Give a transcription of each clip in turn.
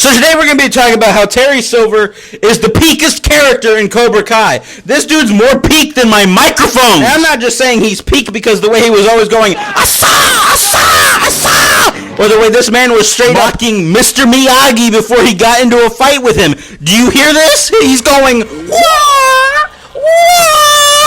So today we're going to be talking about how Terry Silver is the peakest character in Cobra Kai. This dude's more peak than my microphone. And I'm not just saying he's peak because the way he was always going, Asa, Asa, Asa, or the way this man was straight mocking Mr. Miyagi before he got into a fight with him. Do you hear this? He's going, wah, wah.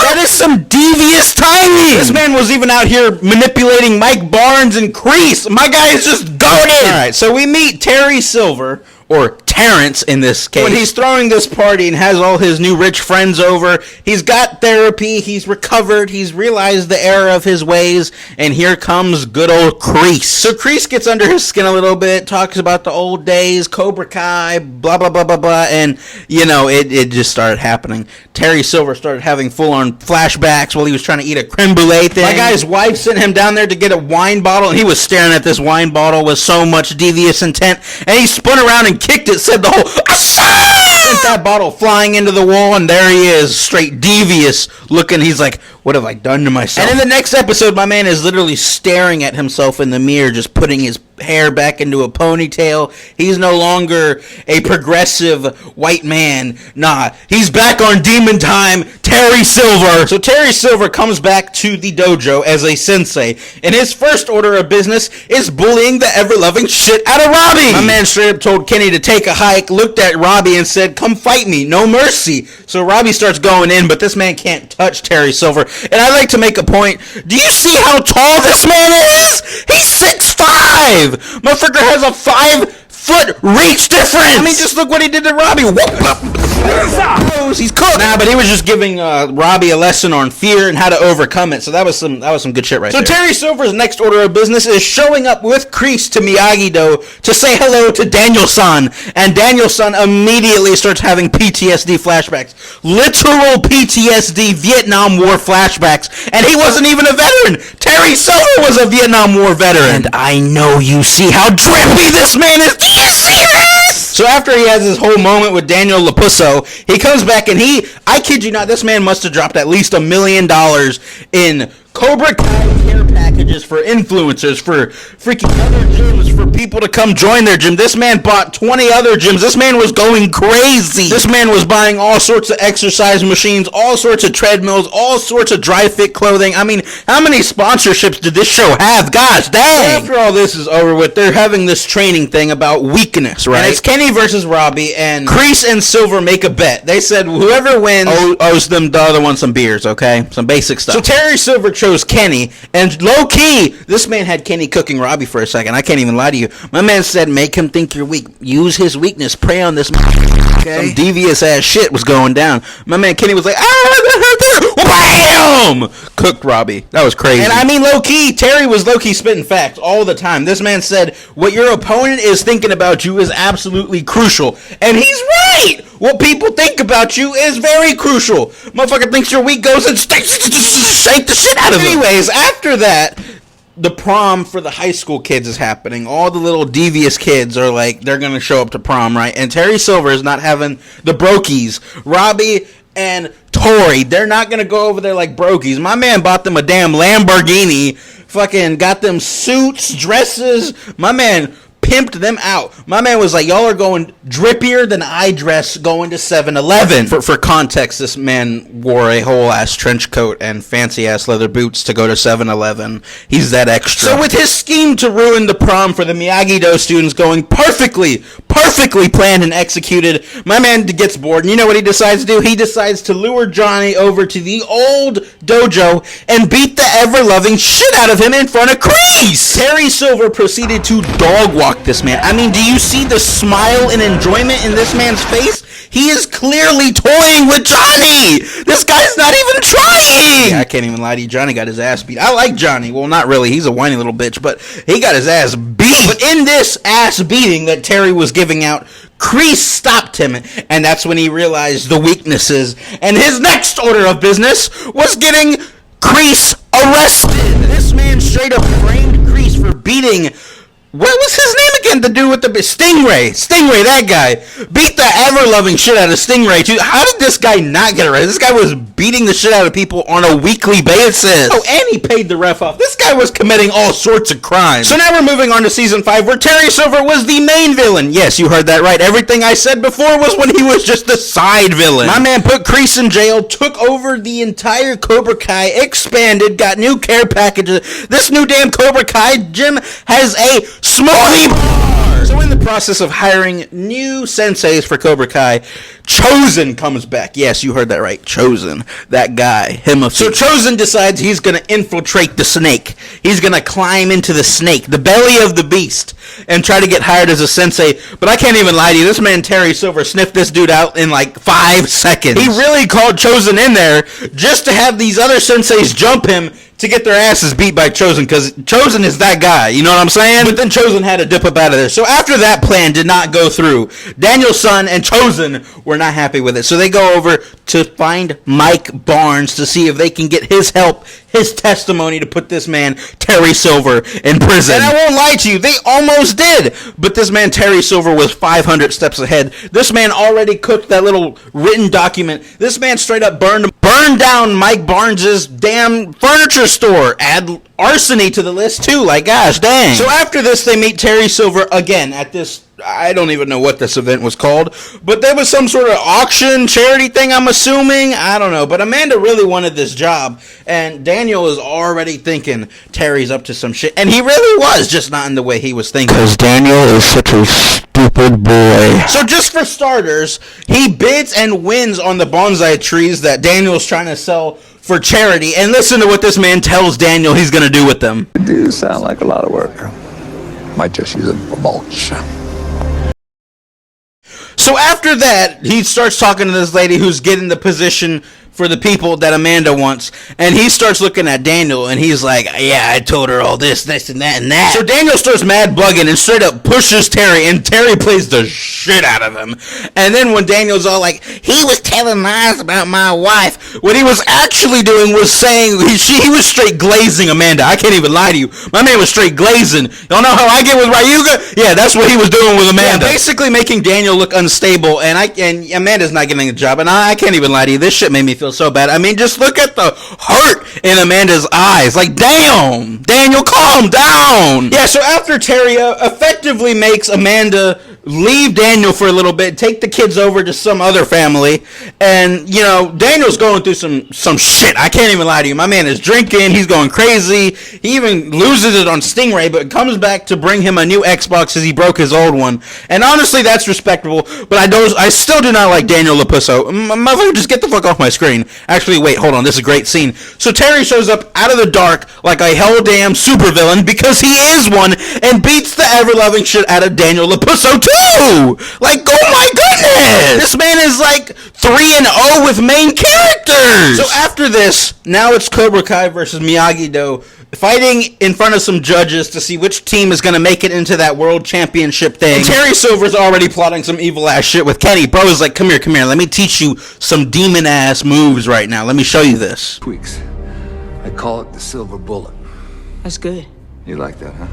That is some devious timing. This man was even out here manipulating Mike Barnes and Kreese. My guy is just goated. All right, so we meet Terry Silver, or Terrence in this case, when he's throwing this party and has all his new rich friends over. He's got therapy, he's recovered, he's realized the error of his ways, and here comes good old Kreese. So Kreese gets under his skin a little bit, talks about the old days, Cobra Kai, blah, blah, blah, blah, blah, and, you know, it just started happening. Terry Silver started having full-on flashbacks while he was trying to eat a creme brulee thing. My guy's wife sent him down there to get a wine bottle, and he was staring at this wine bottle with so much devious intent, and he spun around and kicked it, said the whole sent that bottle flying into the wall, and there he is, straight devious looking. He's like, what have I done to myself? And in the next episode, my man is literally staring at himself in the mirror, just putting his hair back into a ponytail. He's no longer a progressive white man. Nah, he's back on demon time, Terry Silver. So Terry Silver comes back to the dojo as a sensei, and his first order of business is bullying the ever-loving shit out of Robbie. My man straight up told Kenny to take a hike, looked at Robbie and said, come fight me, no mercy. So Robbie starts going in, but this man can't touch Terry Silver. And I'd like to make a point. Do you see how tall this man is? He's 6'5". Motherfucker has a 5-foot reach difference. I mean, just look what he did to Robbie. He's cooked. Nah, but he was just giving Robbie a lesson on fear and how to overcome it. So that was some good shit right there. So Terry Silver's next order of business is showing up with Kreese to Miyagi-Do to say hello to Daniel-san. And Daniel-san immediately starts having PTSD flashbacks. Literal PTSD Vietnam War flashbacks. And he wasn't even a veteran. Terry Silver was a Vietnam War veteran. And I know you see how drippy this man is. Do you see this? So after he has his whole moment with Daniel Lapusso, he comes back and I kid you not, this man must have dropped at least $1 million in Cobra Kai care packages for influencers, for freaking other gyms, for people to come join their gym. This man bought 20 other gyms. This man was going crazy. This man was buying all sorts of exercise machines, all sorts of treadmills, all sorts of dry fit clothing. I mean, how many sponsorships did this show have? Gosh dang. After all this is over with, they're having this training thing about weakness, right? And it's Kenny versus Robbie, and Kreese and Silver make a bet. They said whoever wins owes them the other one some beers, okay? Some basic stuff. So Terry Silver chose Kenny, and low-key, this man had Kenny cooking Robbie for a second. I can't even lie to you. My man said, make him think you're weak. Use his weakness. Prey on this man. Okay. Some devious-ass shit was going down. My man Kenny was like, BAM! Cooked Robbie. That was crazy. And I mean, low-key, Terry was low-key spitting facts all the time. This man said, what your opponent is thinking about you is absolutely crucial. And he's right! What people think about you is very crucial. Motherfucker thinks you're weak, goes and shake the shit out of him. Anyways, after that, the prom for the high school kids is happening. All the little devious kids are like, they're going to show up to prom, right? And Terry Silver is not having the brokies. Robbie and Tori, they're not going to go over there like brokies. My man bought them a damn Lamborghini, fucking got them suits, dresses. My man pimped them out. My man was like, y'all are going drippier than I dress going to 7-Eleven. For context, this man wore a whole ass trench coat and fancy ass leather boots to go to 7-Eleven. He's that extra. So with his scheme to ruin the prom for the Miyagi-Do students going perfectly planned and executed, my man gets bored. And you know what he decides to do? He decides to lure Johnny over to the old dojo and beat the ever-loving shit out of him in front of Kreese. Terry Silver proceeded to dog walk this man. I mean, do you see the smile and enjoyment in this man's face? He is clearly toying with Johnny. This guy's not even trying. Yeah, I can't even lie to you. Johnny got his ass beat. I like Johnny. Well, not really. He's a whiny little bitch, but he got his ass beat. But in this ass beating that Terry was giving out, Kreese stopped him, and that's when he realized the weaknesses. And his next order of business was getting Kreese arrested. This man straight up framed Kreese for beating what was his name again? The dude with the Stingray, that guy beat the ever-loving shit out of Stingray too. How did this guy not get arrested? This guy was beating the shit out of people on a weekly basis. Oh, and he paid the ref off. This guy was committing all sorts of crimes. So now we're moving on to season 5, where Terry Silver was the main villain. Yes, you heard that right. Everything I said before was when he was just the side villain. My man put Kreese in jail, took over the entire Cobra Kai, expanded, got new care packages. This new damn Cobra Kai gym has a smoothie bar. So in the process of hiring new senseis for Cobra Kai, Chosen comes back. Yes, you heard that right. Chosen. That guy. So Chosen decides he's going to infiltrate the snake. He's going to climb into the snake, the belly of the beast, and try to get hired as a sensei. But I can't even lie to you. This man, Terry Silver, sniffed this dude out in like 5 seconds. He really called Chosen in there just to have these other senseis jump him to get their asses beat by Chosen, because Chosen is that guy, you know what I'm saying? But then Chosen had to dip up out of there. So after that plan did not go through, Daniel's son and Chosen were not happy with it. So they go over to find Mike Barnes to see if they can get his help, his testimony to put this man, Terry Silver, in prison. And I won't lie to you, they almost did. But this man, Terry Silver, was 500 steps ahead. This man already cooked that little written document. This man straight up burned down Mike Barnes' damn furniture store. Add arsony to the list too, like gosh dang. So after this, they meet Terry Silver again at this, I don't even know what this event was called, but there was some sort of auction, charity thing, I'm assuming. I don't know, but Amanda really wanted this job, and Daniel is already thinking Terry's up to some shit, and he really was, just not in the way he was thinking. Because Daniel is such a stupid boy. So just for starters, he bids and wins on the bonsai trees that Daniel's trying to sell for charity, and listen to what this man tells Daniel he's going to do with them. It does sound like a lot of work. Might just use it for mulch. So after that, he starts talking to this lady who's getting the position for the people that Amanda wants, and he starts looking at Daniel, and he's like, yeah, I told her all this, and that, and that. So Daniel starts mad bugging and straight up pushes Terry, and Terry plays the shit out of him. And then when Daniel's all like, he was telling lies about my wife, what he was actually doing was saying, he was straight glazing Amanda. I can't even lie to you. My man was straight glazing. Y'all know how I get with Ryuga? Yeah, that's what he was doing with Amanda. Yeah, basically making Daniel look unstable, and Amanda's not getting a job, and I can't even lie to you. This shit made me feel so bad. I mean, just look at the hurt in Amanda's eyes. Like, damn, Daniel, calm down. Yeah, so after Terry effectively makes Amanda leave Daniel for a little bit, take the kids over to some other family, and, you know, Daniel's going through some shit. I can't even lie to you. My man is drinking. He's going crazy. He even loses it on Stingray, but comes back to bring him a new Xbox as he broke his old one. And honestly, that's respectable, but I still do not like Daniel Lapusso. Motherfucker, just get the fuck off my screen. Actually, wait, hold on. This is a great scene. So Terry shows up out of the dark like a hell damn supervillain, because he is one, and beats the ever-loving shit out of Daniel Lapusso too. Like, oh my goodness! This man is like 3-0 with main characters! So after this, now it's Cobra Kai versus Miyagi-Do, fighting in front of some judges to see which team is going to make it into that world championship thing. And Terry Silver's already plotting some evil-ass shit with Kenny. Bro is like, come here, let me teach you some demon-ass moves right now. Let me show you this. Tweaks. I call it the silver bullet. That's good. You like that, huh?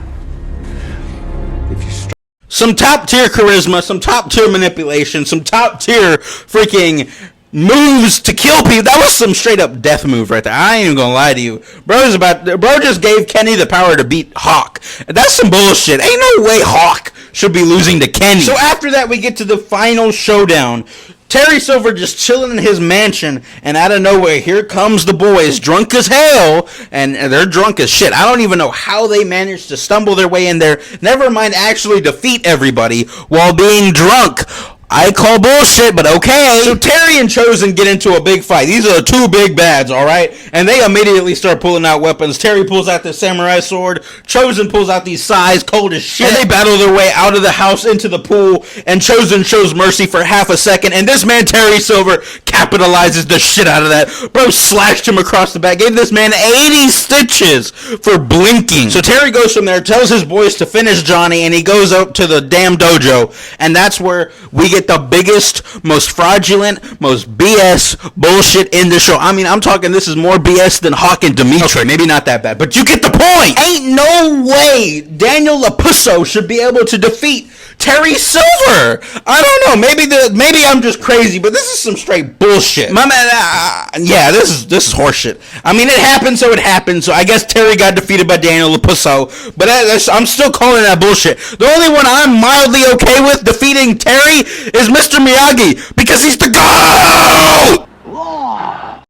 If you some top-tier charisma, some top-tier manipulation, some top-tier freaking moves to kill people. That was some straight-up death move right there. I ain't even gonna lie to you. Bro just gave Kenny the power to beat Hawk. That's some bullshit. Ain't no way Hawk should be losing to Kenny. So after that, we get to the final showdown. Terry Silver just chilling in his mansion, and out of nowhere, here comes the boys, drunk as hell, and they're drunk as shit. I don't even know how they managed to stumble their way in there, never mind actually defeat everybody while being drunk. I call bullshit, but okay. So Terry and Chosen get into a big fight. These are the two big bads, alright? And they immediately start pulling out weapons. Terry pulls out the samurai sword. Chosen pulls out these sais, cold as shit. And they battle their way out of the house into the pool. And Chosen shows mercy for half a second. And this man, Terry Silver, capitalizes the shit out of that. Bro slashed him across the back. Gave this man 80 stitches for blinking. So Terry goes from there, tells his boys to finish Johnny, and he goes up to the damn dojo. And that's where we get get the biggest, most fraudulent, most BS bullshit in the show. I mean, I'm talking this is more BS than Hawk and Dimitri. Maybe not that bad, but you get the point. Ain't no way Daniel LaPusso should be able to defeat Terry Silver. I don't know. Maybe I'm just crazy, but this is some straight bullshit. My man, yeah, this is horseshit. I mean, it happened, so it happened. So I guess Terry got defeated by Daniel LaPusso, but I'm still calling that bullshit. The only one I'm mildly okay with defeating Terry is Mr. Miyagi because he's the god.